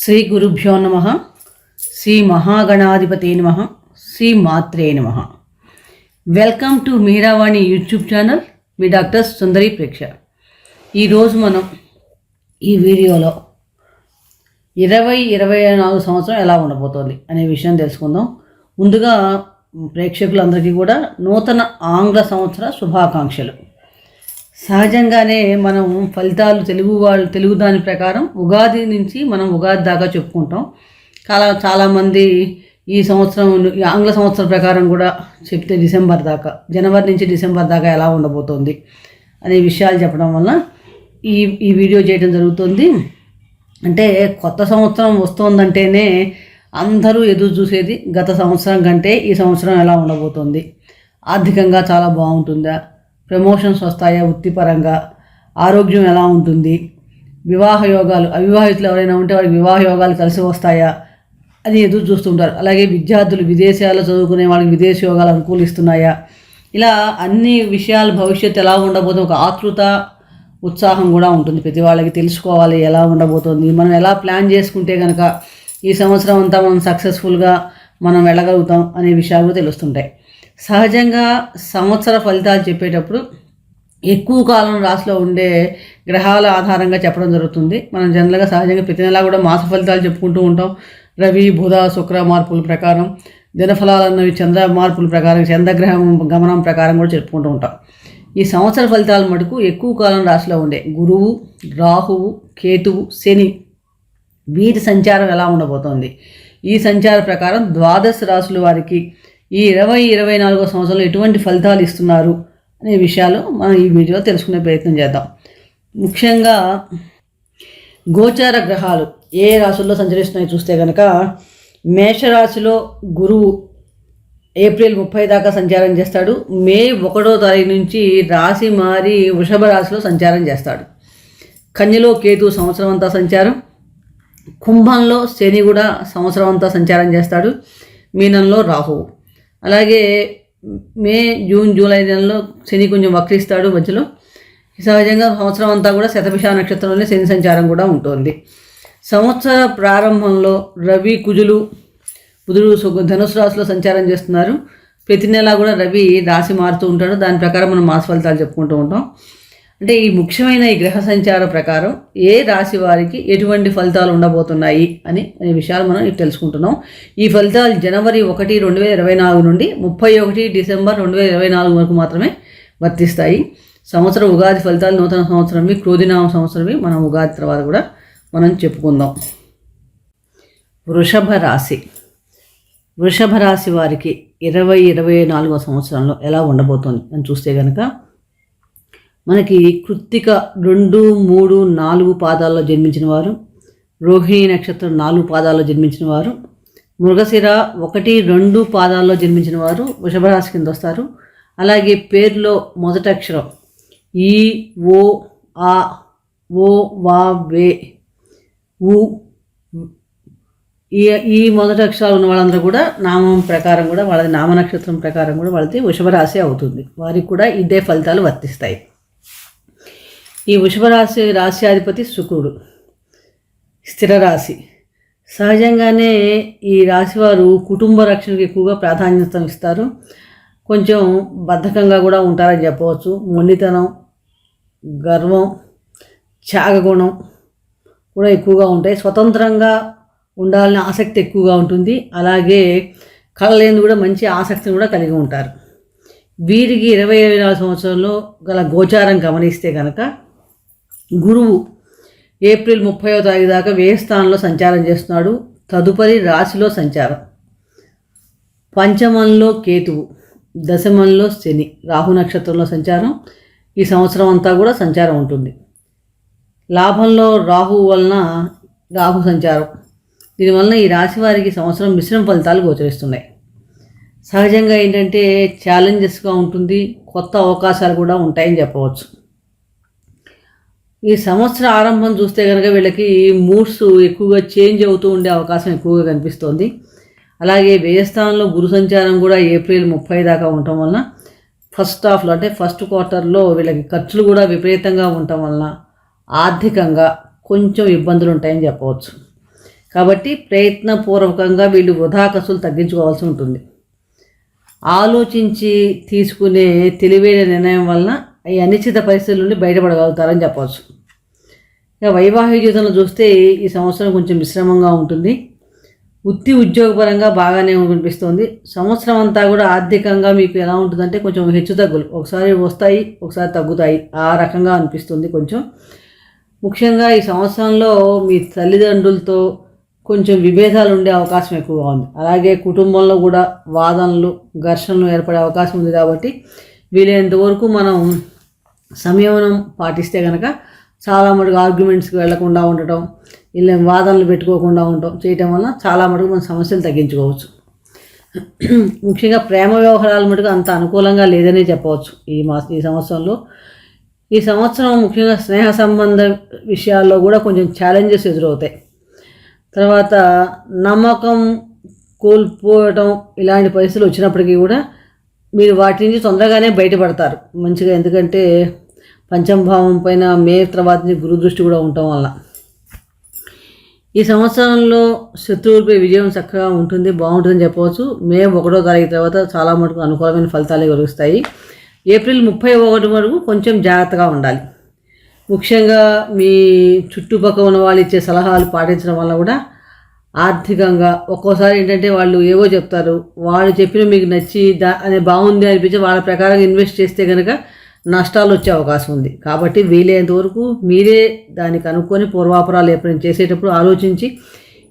శ్రీ గురుభ్యో నమః. శ్రీ మహాగణాధిపతే నమః. శ్రీ మాత్రే నమః. Welcome to Meeravani YouTube channel. మీ డాక్టర్ సుందరి ప్రేక్ష. ఈరోజు మనం ఈ వీడియోలో 2024 సంవత్సరం ఎలా ఉండబోతోంది అనే విషయం తెలుసుకుందాం. ముందుగా ప్రేక్షకులందరికీ కూడా నూతన ఆంగ్ల సంవత్సర శుభాకాంక్షలు. సహజంగానే మనం ఫలితాలు తెలుగు దాని ప్రకారం ఉగాది నుంచి మనం ఉగాది దాకా చెప్పుకుంటాం. చాలామంది ఈ సంవత్సరం ఆంగ్ల సంవత్సరం ప్రకారం కూడా చెప్తే డిసెంబర్ దాకా, జనవరి నుంచి డిసెంబర్ దాకా ఎలా ఉండబోతోంది అనే విషయాలు చెప్పడం వల్ల ఈ వీడియో చేయడం జరుగుతుంది. అంటే కొత్త సంవత్సరం వస్తోందంటేనే అందరూ ఎదురు చూసేది గత సంవత్సరం కంటే ఈ సంవత్సరం ఎలా ఉండబోతోంది, ఆర్థికంగా చాలా బాగుంటుందా, ప్రమోషన్స్ వస్తాయా, వృత్తిపరంగా ఆరోగ్యం ఎలా ఉంటుంది, వివాహ యోగాలు, అవివాహితులు ఎవరైనా ఉంటే వారికి వివాహ యోగాలు కలిసి వస్తాయా అని ఎదురు చూస్తుంటారు. అలాగే విద్యార్థులు విదేశాల్లో చదువుకునే వాళ్ళకి విదేశీ యోగాలు అనుకూలిస్తున్నాయా, ఇలా అన్ని విషయాలు భవిష్యత్తు ఎలా ఉండబోతుంది ఒక ఆతృత ఉత్సాహం కూడా ఉంటుంది. ప్రతి వాళ్ళకి తెలుసుకోవాలి ఎలా ఉండబోతుంది, మనం ఎలా ప్లాన్ చేసుకుంటే కనుక ఈ సంవత్సరం అంతా మనం సక్సెస్ఫుల్గా మనం వెళ్ళగలుగుతాం అనే విషయాలు కూడా తెలుస్తుంటాయి. సహజంగా సంవత్సర ఫలితాలు చెప్పేటప్పుడు ఎక్కువ కాలం రాశిలో ఉండే గ్రహాల ఆధారంగా చెప్పడం జరుగుతుంది. మనం జనరల్గా సహజంగా ప్రతి నెలా కూడా మాస ఫలితాలు చెప్పుకుంటూ ఉంటాం. రవి, బుధ, శుక్ర మార్పుల ప్రకారం, దినఫలాలు అన్నవి చంద్ర మార్పుల ప్రకారం, చంద్రగ్రహం గమనం ప్రకారం కూడా చెప్పుకుంటూ ఉంటాం. ఈ సంవత్సర ఫలితాలు మటుకు ఎక్కువ కాలం రాశిలో ఉండే గురువు, రాహువు, కేతువు, శని వీటి సంచారం ఎలా ఉండబోతోంది, ఈ సంచార ప్రకారం ద్వాదశ రాశుల వారికి ఈ 2024 సంవత్సరంలో ఎటువంటి ఫలితాలు ఇస్తున్నారు అనే విషయాలు మనం ఈ వీడియోలో తెలుసుకునే ప్రయత్నం చేద్దాం. ముఖ్యంగా గోచార గ్రహాలు ఏ రాశుల్లో సంచరిస్తున్నాయో చూస్తే కనుక మేషరాశిలో గురువు ఏప్రిల్ 30 దాకా సంచారం చేస్తాడు. మే 1వ తారీఖు నుంచి రాశి మారి వృషభ రాశిలో సంచారం చేస్తాడు. కన్యలో కేతు సంవత్సరం అంతా సంచారం, కుంభంలో శని కూడా సంవత్సరం అంతా సంచారం చేస్తాడు, మీనంలో రాహువు. అలాగే మే, జూన్, జూలై నెలలో శని కొంచెం వక్రిస్తాడు మధ్యలో. సహజంగా సంవత్సరం అంతా కూడా శతభిష నక్షత్రంలోనే శని సంచారం కూడా ఉంటుంది. సంవత్సర ప్రారంభంలో రవి, కుజులు, బుధుడు ధనుసు రాశిలో సంచారం చేస్తున్నారు. ప్రతి నెల కూడా రవి రాశి మారుతూ ఉంటాడు. దాని ప్రకారం మనం మాస ఫలితాలు చెప్పుకుంటూ ఉంటాం. అంటే ఈ ముఖ్యమైన ఈ గ్రహ సంచార ప్రకారం ఏ రాశి వారికి ఎటువంటి ఫలితాలు ఉండబోతున్నాయి అనే విషయాలు మనం తెలుసుకుంటున్నాం. ఈ ఫలితాలు జనవరి 1, 2024 నుండి 31 డిసెంబర్ 2024 వరకు మాత్రమే వర్తిస్తాయి. సంవత్సరం ఉగాది ఫలితాలు నూతన సంవత్సరంవి, క్రోధినామ సంవత్సరంవి మనం ఉగాది తర్వాత కూడా మనం చెప్పుకుందాం. వృషభ రాశి. వృషభ రాశి వారికి 2024 సంవత్సరంలో ఎలా ఉండబోతోంది అని చూస్తే కనుక మనకి కృత్తిక 2, 3, 4 పాదాల్లో జన్మించిన వారు, రోహిణి నక్షత్రం 4 పాదాల్లో జన్మించిన వారు, మృగశిర 1, 2 పాదాల్లో జన్మించిన వారు వృషభ రాశి కింద వస్తారు. అలాగే పేరులో మొదటి అక్షరం ఈ, ఓ, ఆ, ఓ, వా, వే, ఊ, ఈ మొదటి అక్షరాలు ఉన్న వాళ్ళందరూ కూడా నామం ప్రకారం కూడా వాళ్ళది నామ నక్షత్రం ప్రకారం కూడా వాళ్ళది వృషభ రాశి అవుతుంది. వారికి కూడా ఇదే ఫలితాలు వర్తిస్తాయి. ఈ వృషభ రాశి రాశ్యాధిపతి శుక్రుడు, స్థిర రాశి. సహజంగానే ఈ రాశివారు కుటుంబ రక్షణకు ఎక్కువగా ప్రాధాన్యత ఇస్తారు. కొంచెం బద్ధకంగా కూడా ఉంటారని చెప్పవచ్చు. మొండితనం, గర్వం, త్యాగగుణం కూడా ఎక్కువగా ఉంటాయి. స్వతంత్రంగా ఉండాలని ఆసక్తి ఎక్కువగా ఉంటుంది. అలాగే కళలందు కూడా మంచి ఆసక్తిని కూడా కలిగి ఉంటారు. వీరికి 2024 సంవత్సరంలో గల గోచారం గమనిస్తే కనుక గురువు ఏప్రిల్ 30వ తారీఖు దాకా వ్యయ స్థానంలో సంచారం చేస్తున్నాడు. తదుపరి రాశిలో సంచారం. పంచమంలో కేతువు, దశమంలో శని, రాహు నక్షత్రంలో సంచారం. ఈ సంవత్సరం అంతా కూడా సంచారం ఉంటుంది. లాభంలో రాహు వలన రాహు సంచారం. దీనివలన ఈ రాశి వారికి సంవత్సరం మిశ్రమ ఫలితాలు గోచరిస్తున్నాయి. సహజంగా ఏంటంటే ఛాలెంజెస్గా ఉంటుంది, కొత్త అవకాశాలు కూడా ఉంటాయని చెప్పవచ్చు. ఈ సంవత్సర ఆరంభం చూస్తే కనుక వీళ్ళకి మూడ్స్ ఎక్కువగా చేంజ్ అవుతూ ఉండే అవకాశం ఎక్కువగా కనిపిస్తోంది. అలాగే వ్యయస్థానంలో గురు సంచారం కూడా ఏప్రిల్ 30 దాకా ఉండటం వలన ఫస్ట్ క్వార్టర్లో వీళ్ళకి ఖర్చులు కూడా విపరీతంగా ఉండటం వలన ఆర్థికంగా కొంచెం ఇబ్బందులు ఉంటాయని చెప్పవచ్చు. కాబట్టి ప్రయత్నపూర్వకంగా వీళ్ళు వృధా ఖర్చులు తగ్గించుకోవాల్సి ఉంటుంది. ఆలోచించి తీసుకునే తెలివైన నిర్ణయం వలన ఈ అనిశ్చిత పరిస్థితుల నుండి బయటపడగలుగుతారని చెప్పవచ్చు. ఇక వైవాహిక జీవితంలో చూస్తే ఈ సంవత్సరం కొంచెం మిశ్రమంగా ఉంటుంది. ఉద్యోగపరంగా బాగానే కనిపిస్తుంది. సంవత్సరం అంతా కూడా ఆర్థికంగా మీకు ఎలా ఉంటుందంటే కొంచెం హెచ్చుతగ్గులు, ఒకసారి వస్తాయి, ఒకసారి తగ్గుతాయి, ఆ రకంగా అనిపిస్తుంది. కొంచెం ముఖ్యంగా ఈ సంవత్సరంలో మీ తల్లిదండ్రులతో కొంచెం విభేదాలు ఉండే అవకాశం ఎక్కువగా ఉంది. అలాగే కుటుంబంలో కూడా వాదనలు, ఘర్షణలు ఏర్పడే అవకాశం ఉంది. కాబట్టి వీలైనంత వరకు మనం సంయమనం పాటిస్తే కనుక చాలా మటుకు ఆర్గ్యుమెంట్స్కి వెళ్లకుండా ఉండటం, ఇలా వాదనలు పెట్టుకోకుండా ఉండటం చేయటం వల్ల చాలా మటుకు మన సమస్యలు తగ్గించుకోవచ్చు. ముఖ్యంగా ప్రేమ వ్యవహారాల మటుకు అంత అనుకూలంగా లేదనే చెప్పవచ్చు ఈ సంవత్సరంలో. ఈ సంవత్సరం ముఖ్యంగా స్నేహ సంబంధ విషయాల్లో కూడా కొంచెం ఛాలెంజెస్ ఎదురవుతాయి. తర్వాత నమ్మకం కోల్పోవటం ఇలాంటి పరిస్థితులు వచ్చినప్పటికీ కూడా మీరు వాటి నుంచి తొందరగానే బయటపడతారు మంచిగా. ఎందుకంటే పంచమభావం పైన మే తర్వాత గురు దృష్టి కూడా ఉండటం వల్ల ఈ సంవత్సరంలో శత్రువులపై విజయం చక్కగా ఉంటుంది, బాగుంటుందని చెప్పవచ్చు. మే 1వ తారీఖు తర్వాత చాలా మటుకు అనుకూలమైన ఫలితాలే కలుగుతాయి. ఏప్రిల్ 31 వరకు కొంచెం జాగ్రత్తగా ఉండాలి. ముఖ్యంగా మీ చుట్టుపక్కల ఉన్న వాళ్ళు ఇచ్చే సలహాలు పాటించడం వల్ల కూడా ఆర్థికంగా ఒక్కోసారి ఏంటంటే వాళ్ళు ఏవో చెప్తారు, వాళ్ళు చెప్పిన మీకు నచ్చి అనే బాగుంది అనిపించి వాళ్ళ ప్రకారం ఇన్వెస్ట్ చేస్తే కనుక నష్టాలు వచ్చే అవకాశం ఉంది. కాబట్టి వీలైనంత వరకు మీరే దానికి అనుకొని పూర్వాపరాలు ఎప్పుడైనా చేసేటప్పుడు ఆలోచించి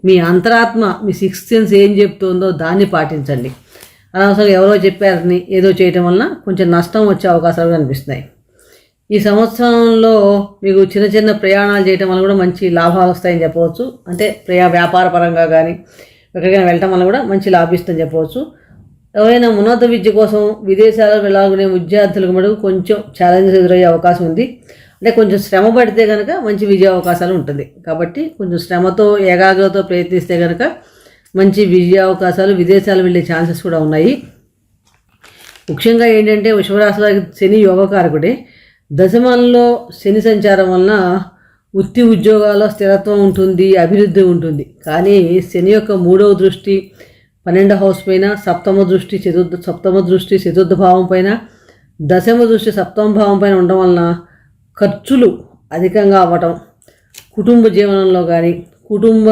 మీ అంతరాత్మ, మీ సిక్స్త్ సెన్స్ ఏం చెప్తుందో దాన్ని పాటించండి. అనవసరంగా ఎవరో చెప్పారని ఏదో చేయటం వలన కొంచెం నష్టం వచ్చే అవకాశాలు కనిపిస్తున్నాయి. ఈ సంవత్సరంలో మీకు చిన్న చిన్న ప్రయాణాలు చేయటం వల్ల కూడా మంచి లాభాలు వస్తాయని చెప్పవచ్చు. అంటే వ్యాపార పరంగా కానీ ఎక్కడికైనా వెళ్ళటం వల్ల కూడా మంచి లాభిస్తుందని చెప్పవచ్చు. ఎవరైనా ఉన్నత విద్య కోసం విదేశాలకు వెళ్ళాలనుకునే విద్యార్థులకు మటుకు కొంచెం ఛాలెంజెస్ ఎదురయ్యే అవకాశం ఉంది. అంటే కొంచెం శ్రమ పడితే కనుక మంచి విజయ అవకాశాలు ఉంటుంది. కాబట్టి కొంచెం శ్రమతో ఏకాగ్రతతో ప్రయత్నిస్తే కనుక మంచి విజయ అవకాశాలు, విదేశాలు వెళ్ళే ఛాన్సెస్ కూడా ఉన్నాయి. ముఖ్యంగా ఏంటంటే వృషభరాశి వారికి శని యోగకారకుడే. దశమంలో శని సంచారం వలన ఉద్యోగాల్లో స్థిరత్వం ఉంటుంది, అభివృద్ధి ఉంటుంది. కానీ శని యొక్క 3వ దృష్టి 12వ హౌస్ పైన, సప్తమ దృష్టి చతుర్థ భావం పైన, దశమ దృష్టి సప్తమ భావం పైన ఉండడం వలన ఖర్చులు అధికంగా అవ్వటం, కుటుంబ జీవనంలో కానీ కుటుంబ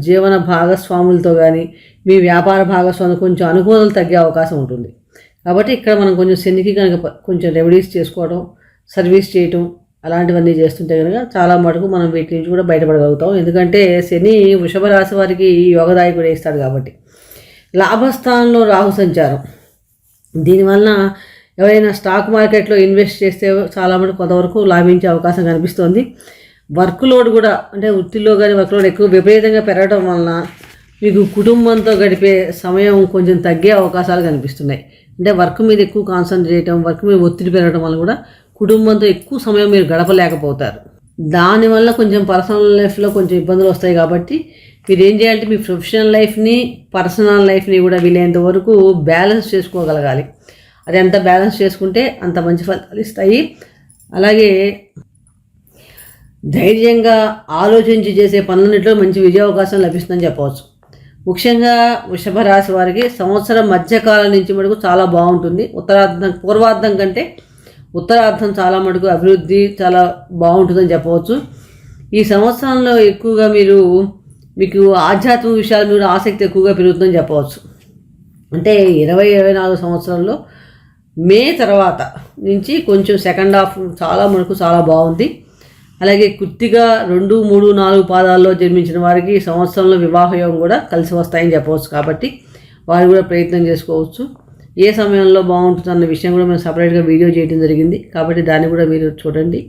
జీవన భాగస్వాములతో కానీ మీ వ్యాపార భాగస్వాములు కొంచెం అనుకూలతలు తగ్గే అవకాశం ఉంటుంది. కాబట్టి ఇక్కడ మనం కొంచెం శనికి కనుక కొంచెం రెమెడీస్ చేసుకోవడం, సర్వీస్ చేయటం అలాంటివన్నీ చేస్తుంటే కనుక చాలా మటుకు మనం వీటి నుంచి కూడా బయటపడగలుగుతాం. ఎందుకంటే శని వృషభ రాశి వారికి యోగదాయకుడు ఇస్తాడు. కాబట్టి లాభస్థానంలో రాహు సంచారం, దీనివలన ఎవరైనా స్టాక్ మార్కెట్లో ఇన్వెస్ట్ చేస్తే చాలా మటుకు కొంతవరకు లాభించే అవకాశం కనిపిస్తుంది. వర్క్ లోడ్ కూడా అంటే వృత్తిలో కానీ వర్క్ లోడ్ ఎక్కువ విపరీతంగా పెరగడం వలన మీకు కుటుంబంతో గడిపే సమయం కొంచెం తగ్గే అవకాశాలు కనిపిస్తున్నాయి. అంటే వర్క్ మీద ఎక్కువ కాన్సన్ట్రేట్ చేయడం, వర్క్ మీద ఒత్తిడి పెరగడం వల్ల కూడా కుటుంబంతో ఎక్కువ సమయం మీరు గడపలేకపోతారు. దానివల్ల కొంచెం పర్సనల్ లైఫ్లో కొంచెం ఇబ్బందులు వస్తాయి. కాబట్టి మీరు ఏం చేయాలంటే మీ ప్రొఫెషనల్ లైఫ్ని, పర్సనల్ లైఫ్ని కూడా వీలైనంత వరకు బ్యాలెన్స్ చేసుకోగలగాలి. అది ఎంత బ్యాలెన్స్ చేసుకుంటే అంత మంచి ఫలితాలు ఇస్తాయి. అలాగే ధైర్యంగా ఆలోచించి చేసే పనులన్నింటిలో మంచి విజయ అవకాశం లభిస్తుందని చెప్పవచ్చు. ముఖ్యంగా వృషభ రాశి వారికి సంవత్సరం మధ్యకాలం నుంచి మటుకు చాలా బాగుంటుంది. పూర్వార్ధం కంటే ఉత్తరార్ధం చాలా మటుకు అభివృద్ధి చాలా బాగుంటుందని చెప్పవచ్చు. ఈ సంవత్సరంలో ఎక్కువగా మీకు ఆధ్యాత్మిక విషయాల మీద ఆసక్తి ఎక్కువగా పెరుగుతుందని చెప్పవచ్చు. అంటే 2024 సంవత్సరంలో మే తర్వాత నుంచి కొంచెం సెకండ్ హాఫ్ చాలా మటుకు చాలా బాగుంది. అలాగే కృత్తిగా 2, 3, 4 పాదాల్లో జన్మించిన వారికి ఈ సంవత్సరంలో వివాహయోగం కూడా కలిసి వస్తాయని చెప్పవచ్చు. కాబట్టి వారు కూడా ప్రయత్నం చేసుకోవచ్చు. ఏ సమయంలో బాగుంటుందన్న విషయం కూడా మేము సపరేట్గా వీడియో చేయడం జరిగింది. కాబట్టి దాన్ని కూడా మీరు చూడండి.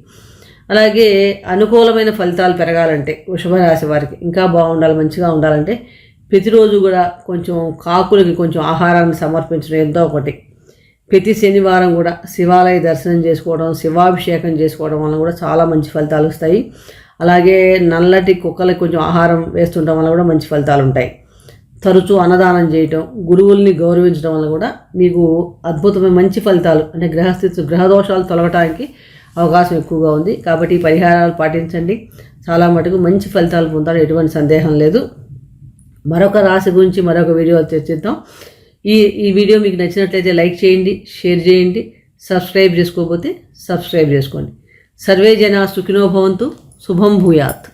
అలాగే అనుకూలమైన ఫలితాలు పెరగాలంటే వృషభ రాశి వారికి ఇంకా బాగుండాలి, మంచిగా ఉండాలంటే ప్రతిరోజు కూడా కొంచెం కాకులకి కొంచెం ఆహారాన్ని సమర్పించడం ఎంతో ఒకటి. ప్రతి శనివారం కూడా శివాలయ దర్శనం చేసుకోవడం, శివాభిషేకం చేసుకోవడం వల్ల కూడా చాలా మంచి ఫలితాలు వస్తాయి. అలాగే నల్లటి కుక్కలకి కొంచెం ఆహారం వేస్తుండడం వల్ల కూడా మంచి ఫలితాలు ఉంటాయి. తరచూ అన్నదానం చేయటం, గురువుల్ని గౌరవించడం వల్ల కూడా మీకు అద్భుతమైన మంచి ఫలితాలు అంటే గ్రహదోషాలు తొలగటానికి అవకాశం ఎక్కువగా ఉంది. కాబట్టి ఈ పరిహారాలు పాటించండి, చాలా మటుకు మంచి ఫలితాలు పొందాలి, ఎటువంటి సందేహం లేదు. మరొక రాశి గురించి మరొక వీడియో చర్చిద్దాం. ఈ వీడియో మీకు నచ్చినట్లయితే లైక్ చేయండి, షేర్ చేయండి, సబ్స్క్రైబ్ చేసుకోకపోతే సబ్స్క్రైబ్ చేసుకోండి. సర్వే జనా సుఖినో భవంతు. శుభం భూయాత్.